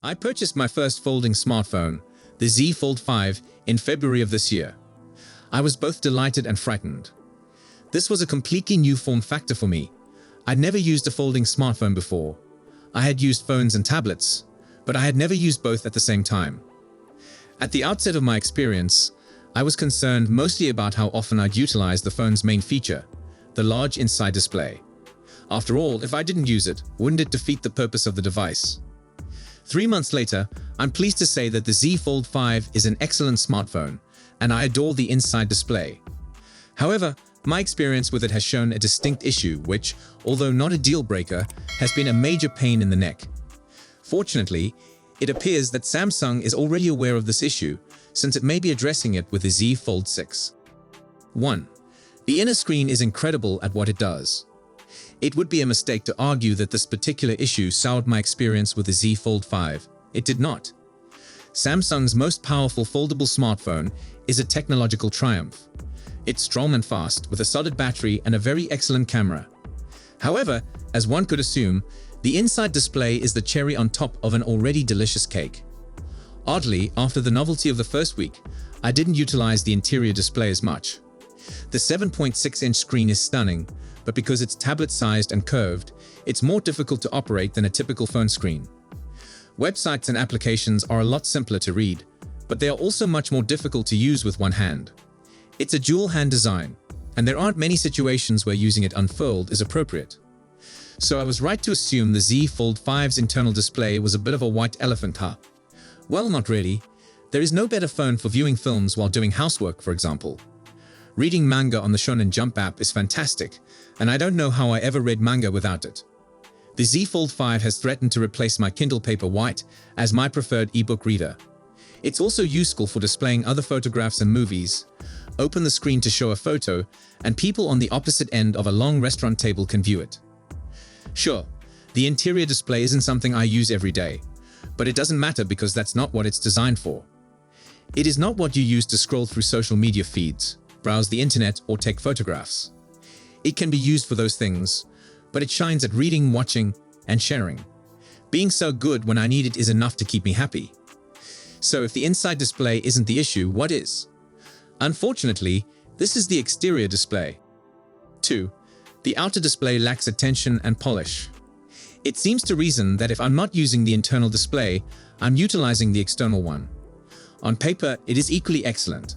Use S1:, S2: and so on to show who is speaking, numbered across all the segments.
S1: I purchased my first folding smartphone, the Z Fold 5, in February of this year. I was both delighted and frightened. This was a completely new form factor for me. I'd never used a folding smartphone before. I had used phones and tablets, but I had never used both at the same time. At the outset of my experience, I was concerned mostly about how often I'd utilize the phone's main feature, the large inside display. After all, if I didn't use it, wouldn't it defeat the purpose of the device? 3 months later, I'm pleased to say that the Z Fold 5 is an excellent smartphone, and I adore the inside display. However, my experience with it has shown a distinct issue which, although not a deal breaker, has been a major pain in the neck. Fortunately, it appears that Samsung is already aware of this issue, since it may be addressing it with the Z Fold 6. 1. The inner screen is incredible at what it does. It would be a mistake to argue that this particular issue soured my experience with the Z Fold 5. It did not. Samsung's most powerful foldable smartphone is a technological triumph. It's strong and fast, with a solid battery and a very excellent camera. However, as one could assume, the inside display is the cherry on top of an already delicious cake. Oddly, after the novelty of the first week, I didn't utilize the interior display as much. The 7.6-inch screen is stunning, but because it's tablet-sized and curved, it's more difficult to operate than a typical phone screen. Websites and applications are a lot simpler to read, but they are also much more difficult to use with one hand. It's a dual-hand design, and there aren't many situations where using it unfurled is appropriate. So I was right to assume the Z Fold 5's internal display was a bit of a white elephant, huh? Well, not really. There is no better phone for viewing films while doing housework, for example. Reading manga on the Shonen Jump app is fantastic, and I don't know how I ever read manga without it. The Z Fold 5 has threatened to replace my Kindle Paperwhite as my preferred ebook reader. It's also useful for displaying other photographs and movies. Open the screen to show a photo, and people on the opposite end of a long restaurant table can view it. Sure, the interior display isn't something I use every day, but it doesn't matter because that's not what it's designed for. It is not what you use to scroll through social media feeds, browse the internet, or take photographs. It can be used for those things, but it shines at reading, watching, and sharing. Being so good when I need it is enough to keep me happy. So if the inside display isn't the issue, what is? Unfortunately, this is the exterior display. 2. The outer display lacks attention and polish. It seems to reason that if I'm not using the internal display, I'm utilizing the external one. On paper, it is equally excellent.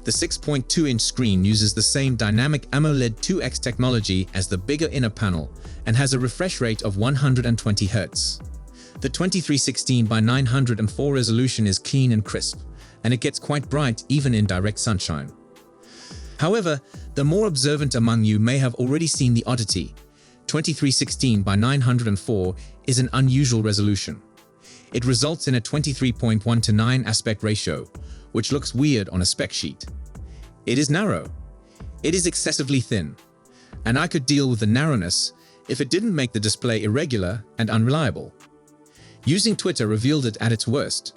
S1: The 6.2-inch screen uses the same dynamic AMOLED 2X technology as the bigger inner panel and has a refresh rate of 120 Hz. The 2316 by 904 resolution is clean and crisp, and it gets quite bright even in direct sunshine. However, the more observant among you may have already seen the oddity. 2316 by 904 is an unusual resolution. It results in a 23.1:9 aspect ratio, which looks weird on a spec sheet. It is narrow. It is excessively thin, and I could deal with the narrowness if it didn't make the display irregular and unreliable. Using Twitter revealed it at its worst.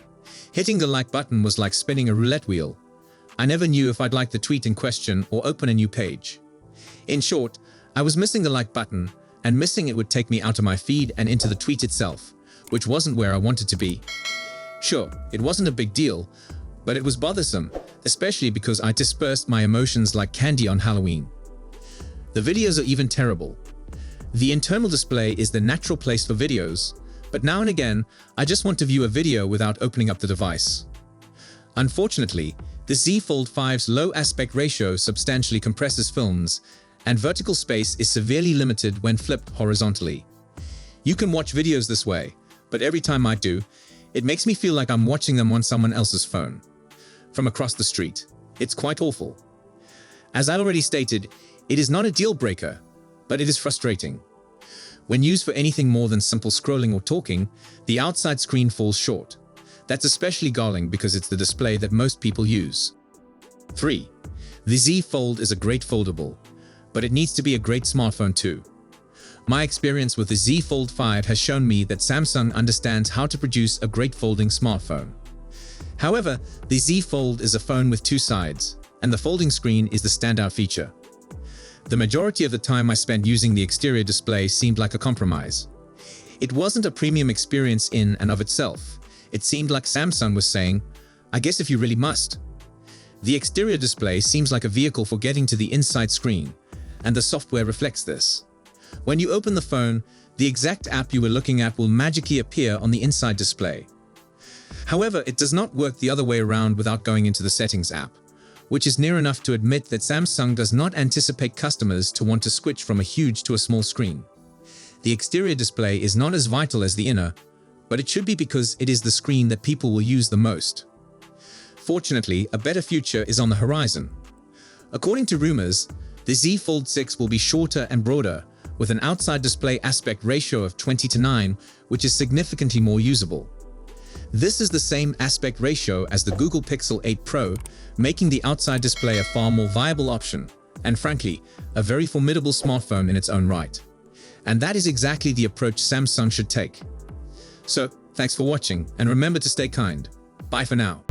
S1: Hitting the like button was like spinning a roulette wheel. I never knew if I'd like the tweet in question or open a new page. In short, I was missing the like button, and missing it would take me out of my feed and into the tweet itself, which wasn't where I wanted to be. Sure, it wasn't a big deal, but it was bothersome, especially because I dispersed my emotions like candy on Halloween. The videos are even terrible. The internal display is the natural place for videos, but now and again, I just want to view a video without opening up the device. Unfortunately, the Z Fold 5's low aspect ratio substantially compresses films, and vertical space is severely limited when flipped horizontally. You can watch videos this way, but every time I do, it makes me feel like I'm watching them on someone else's phone. From across the street. It's quite awful. As I already stated, it is not a deal breaker, but it is frustrating. When used for anything more than simple scrolling or talking, the outside screen falls short. That's especially galling because it's the display that most people use. 3. The Z Fold is a great foldable, but it needs to be a great smartphone too. My experience with the Z Fold 5 has shown me that Samsung understands how to produce a great folding smartphone. However, the Z Fold is a phone with two sides, and the folding screen is the standout feature. The majority of the time I spent using the exterior display seemed like a compromise. It wasn't a premium experience in and of itself. It seemed like Samsung was saying, I guess if you really must. The exterior display seems like a vehicle for getting to the inside screen, and the software reflects this. When you open the phone, the exact app you were looking at will magically appear on the inside display. However, it does not work the other way around without going into the Settings app, which is near enough to admit that Samsung does not anticipate customers to want to switch from a huge to a small screen. The exterior display is not as vital as the inner, but it should be because it is the screen that people will use the most. Fortunately, a better future is on the horizon. According to rumors, the Z Fold 6 will be shorter and broader, with an outside display aspect ratio of 20:9, which is significantly more usable. This is the same aspect ratio as the Google Pixel 8 Pro, making the outside display a far more viable option, and frankly, a very formidable smartphone in its own right. And that is exactly the approach Samsung should take. So, thanks for watching, and remember to stay kind. Bye for now.